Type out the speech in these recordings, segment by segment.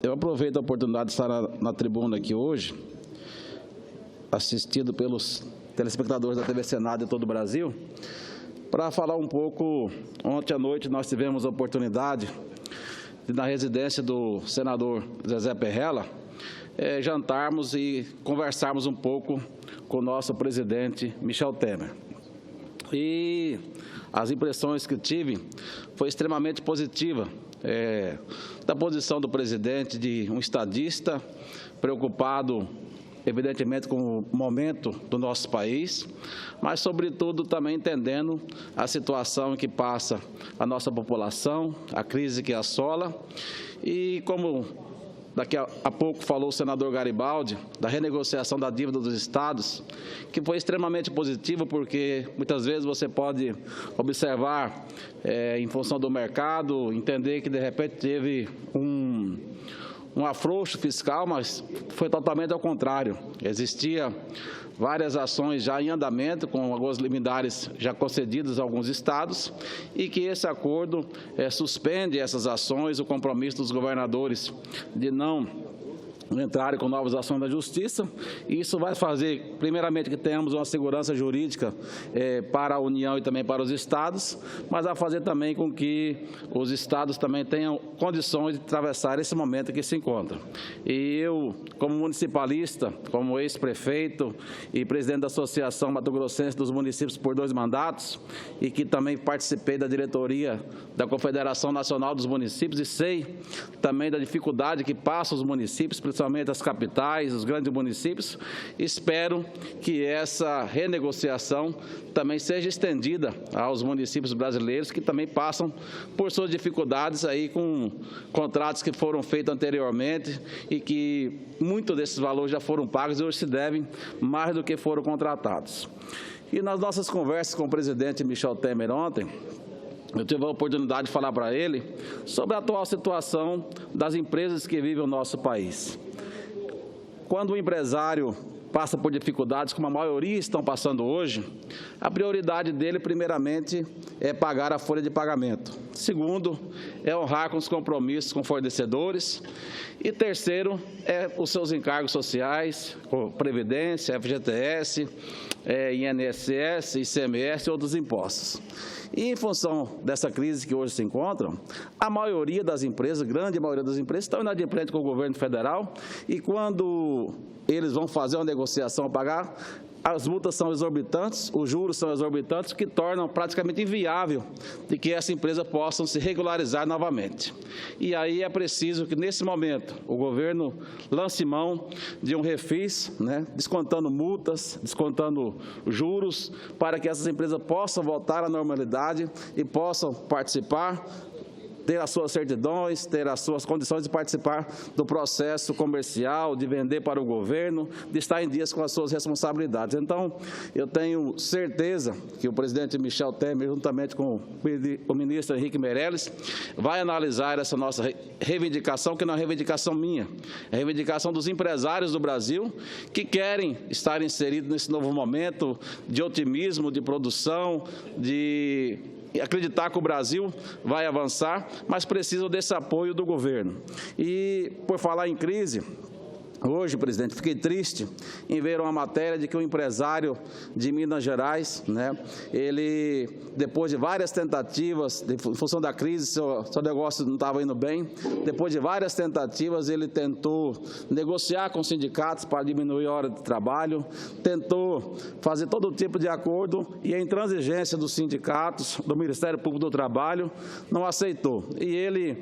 Eu aproveito a oportunidade de estar na tribuna aqui hoje, assistido pelos telespectadores da TV Senado de todo o Brasil, para falar um pouco. Ontem à noite nós tivemos a oportunidade de, na residência do senador Zezé Perrella, jantarmos e conversarmos um pouco com o nosso presidente Michel Temer. E as impressões que tive foi extremamente positiva, da posição do presidente de um estadista preocupado, evidentemente, com o momento do nosso país, mas, sobretudo, também entendendo a situação em que passa a nossa população, a crise que assola e, como daqui a pouco falou o senador Garibaldi, da renegociação da dívida dos estados, que foi extremamente positivo, porque muitas vezes você pode observar, em função do mercado, entender que de repente teve um afrouxo fiscal, mas foi totalmente ao contrário. Existia várias ações já em andamento, com alguns limiares já concedidos a alguns estados, e que esse acordo suspende essas ações, o compromisso dos governadores de não entrarem com novas ações da Justiça. Isso vai fazer, primeiramente, que tenhamos uma segurança jurídica para a União e também para os estados, mas vai fazer também com que os estados também tenham condições de atravessar esse momento que se encontra. E eu, como municipalista, como ex-prefeito e presidente da Associação Mato Grossense dos Municípios por 2 mandatos, e que também participei da diretoria da Confederação Nacional dos Municípios, e sei também da dificuldade que passam os municípios, principalmente as capitais, os grandes municípios. Espero que essa renegociação também seja estendida aos municípios brasileiros que também passam por suas dificuldades aí com contratos que foram feitos anteriormente e que muitos desses valores já foram pagos e hoje se devem mais do que foram contratados. E nas nossas conversas com o presidente Michel Temer ontem, eu tive a oportunidade de falar para ele sobre a atual situação das empresas que vivem o nosso país. Quando o empresário passa por dificuldades, como a maioria estão passando hoje, a prioridade dele, primeiramente, é pagar a folha de pagamento. Segundo, é honrar com os compromissos com fornecedores. E terceiro, os seus encargos sociais, Previdência, FGTS, INSS, ICMS e outros impostos. E, em função dessa crise que hoje se encontram, a maioria das empresas, grande maioria das empresas, estão inadimplentes com o governo federal, e quando eles vão fazer uma negociação a pagar, as multas são exorbitantes, os juros são exorbitantes, que tornam praticamente inviável de que essa empresa possa se regularizar novamente. E aí é preciso que, nesse momento, o governo lance mão de um refis, descontando multas, descontando juros, para que essas empresas possam voltar à normalidade e possam participar, ter as suas certidões, ter as suas condições de participar do processo comercial, de vender para o governo, de estar em dias com as suas responsabilidades. Então, eu tenho certeza que o presidente Michel Temer, juntamente com o ministro Henrique Meirelles, vai analisar essa nossa reivindicação, que não é uma reivindicação minha, é a reivindicação dos empresários do Brasil, que querem estar inseridos nesse novo momento de otimismo, de produção, de acreditar que o Brasil vai avançar, mas precisam desse apoio do governo. E, por falar em crise, hoje, presidente, fiquei triste em ver uma matéria de que um empresário de Minas Gerais, ele, depois de várias tentativas, em função da crise, seu negócio não estava indo bem, depois de várias tentativas, ele tentou negociar com os sindicatos para diminuir a hora de trabalho, tentou fazer todo tipo de acordo, e a intransigência dos sindicatos, do Ministério Público do Trabalho, não aceitou. E ele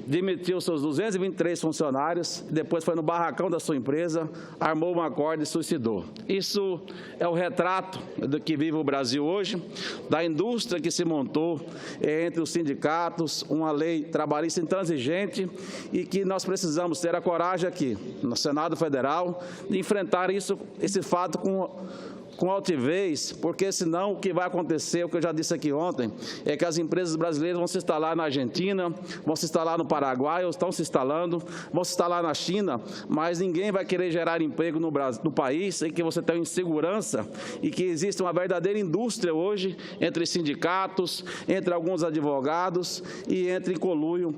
demitiu seus 223 funcionários, depois foi no barracão da sua empresa, armou uma corda e suicidou. Isso é o retrato do que vive o Brasil hoje, da indústria que se montou entre os sindicatos, uma lei trabalhista intransigente, e que nós precisamos ter a coragem aqui, no Senado Federal, de enfrentar esse fato com altivez, porque senão o que vai acontecer, o que eu já disse aqui ontem, é que as empresas brasileiras vão se instalar na Argentina, vão se instalar no Paraguai, ou estão se instalando, vão se instalar na China, mas ninguém vai querer gerar emprego no país em que você tem insegurança e que existe uma verdadeira indústria hoje entre sindicatos, entre alguns advogados e entre conluio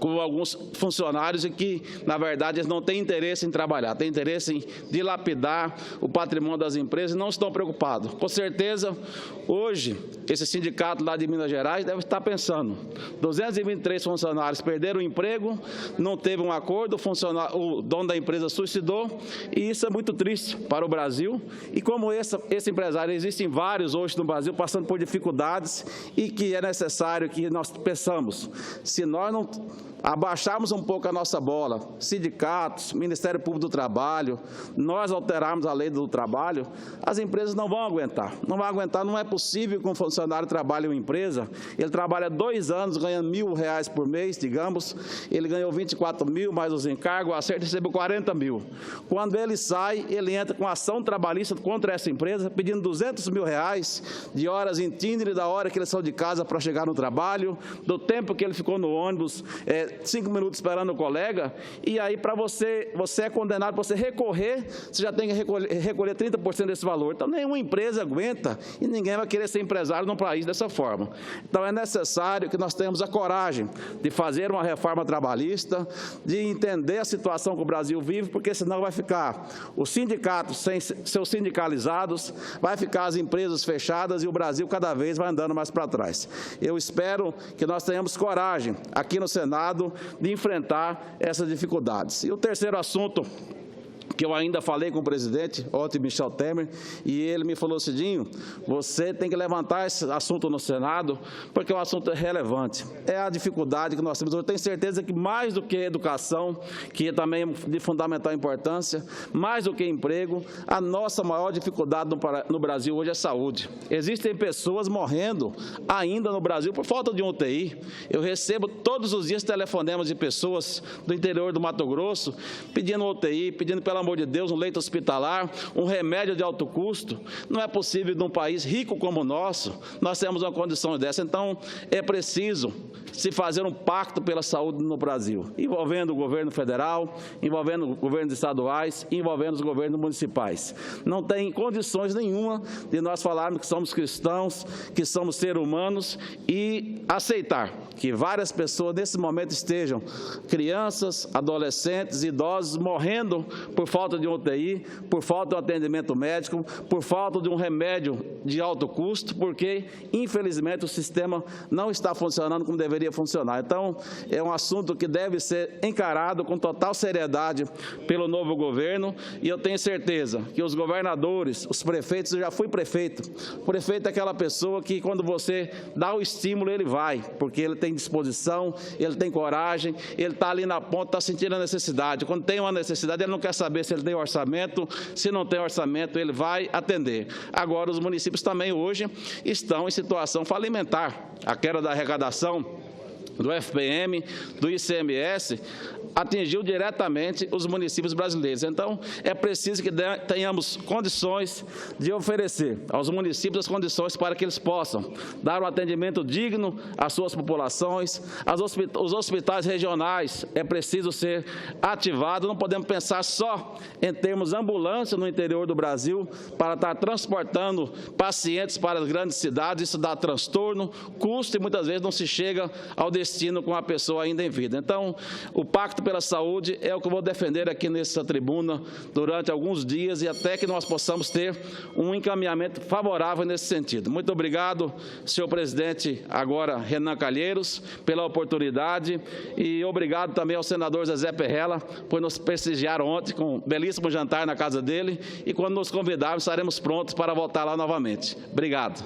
com alguns funcionários e que, na verdade, eles não têm interesse em trabalhar, têm interesse em dilapidar o patrimônio das empresas e não estão preocupados. Com certeza, hoje, esse sindicato lá de Minas Gerais deve estar pensando, 223 funcionários perderam o emprego, não teve um acordo, o dono da empresa suicidou, e isso é muito triste para o Brasil. E como esse empresário, existem vários hoje no Brasil passando por dificuldades e que é necessário que nós pensamos, se nós não abaixarmos um pouco a nossa bola, sindicatos, Ministério Público do Trabalho, nós alterarmos a lei do trabalho, as empresas não vão aguentar. Não vão aguentar, não é possível que um funcionário trabalhe em uma empresa, ele trabalha 2 anos, ganha R$1.000 por mês, digamos, ele ganhou 24 mil, mais os encargos, o acerto recebeu 40 mil. Quando ele sai, ele entra com ação trabalhista contra essa empresa, pedindo R$200 mil de horas em Tinder, da hora que ele saiu de casa para chegar no trabalho, do tempo que ele ficou no ônibus, 5 minutos esperando o colega, e aí para você é condenado, para você recorrer, você já tem que recolher 30% desse valor. Então, nenhuma empresa aguenta e ninguém vai querer ser empresário num país dessa forma. Então, é necessário que nós tenhamos a coragem de fazer uma reforma trabalhista, de entender a situação que o Brasil vive, porque senão vai ficar os sindicatos sem seus sindicalizados, vai ficar as empresas fechadas e o Brasil cada vez vai andando mais para trás. Eu espero que nós tenhamos coragem aqui no Senado de enfrentar essas dificuldades. E o terceiro assunto que eu ainda falei com o presidente, ontem, Michel Temer, e ele me falou, Cidinho, você tem que levantar esse assunto no Senado, porque o assunto é relevante. É a dificuldade que nós temos. Eu tenho certeza que mais do que educação, que também é de fundamental importância, mais do que emprego, a nossa maior dificuldade no Brasil hoje é saúde. Existem pessoas morrendo ainda no Brasil por falta de um UTI. Eu recebo todos os dias telefonemas de pessoas do interior do Mato Grosso pedindo UTI, pedindo, pelo amor de Deus, um leito hospitalar, um remédio de alto custo. Não é possível, num país rico como o nosso, nós temos uma condição dessa. Então, é preciso se fazer um pacto pela saúde no Brasil, envolvendo o governo federal, envolvendo governos estaduais, envolvendo os governos municipais. Não tem condições nenhuma de nós falarmos que somos cristãos, que somos seres humanos e aceitar que várias pessoas nesse momento estejam, crianças, adolescentes, idosos, morrendo por falta de um UTI, por falta de um atendimento médico, por falta de um remédio de alto custo, porque, infelizmente, o sistema não está funcionando como deveria funcionar. Então, é um assunto que deve ser encarado com total seriedade pelo novo governo, e eu tenho certeza que os governadores, os prefeitos, eu já fui prefeito. O prefeito é aquela pessoa que, quando você dá o estímulo, ele vai, porque ele tem disposição, ele tem coragem, ele está ali na ponta, está sentindo a necessidade. Quando tem uma necessidade, ele não quer saber se ele tem orçamento, se não tem orçamento, ele vai atender. Agora, os municípios também hoje estão em situação falimentar. A queda da arrecadação do FPM, do ICMS, atingiu diretamente os municípios brasileiros. Então, é preciso que tenhamos condições de oferecer aos municípios as condições para que eles possam dar um atendimento digno às suas populações. Os hospitais regionais é preciso ser ativados, não podemos pensar só em termos ambulância no interior do Brasil para estar transportando pacientes para as grandes cidades. Isso dá transtorno, custo e muitas vezes não se chega ao destino com a pessoa ainda em vida. Então, o Pacto pela Saúde é o que eu vou defender aqui nessa tribuna durante alguns dias e até que nós possamos ter um encaminhamento favorável nesse sentido. Muito obrigado, senhor presidente, agora Renan Calheiros, pela oportunidade, e obrigado também ao senador Zezé Perrella por nos prestigiar ontem com um belíssimo jantar na casa dele, e quando nos convidarmos estaremos prontos para voltar lá novamente. Obrigado.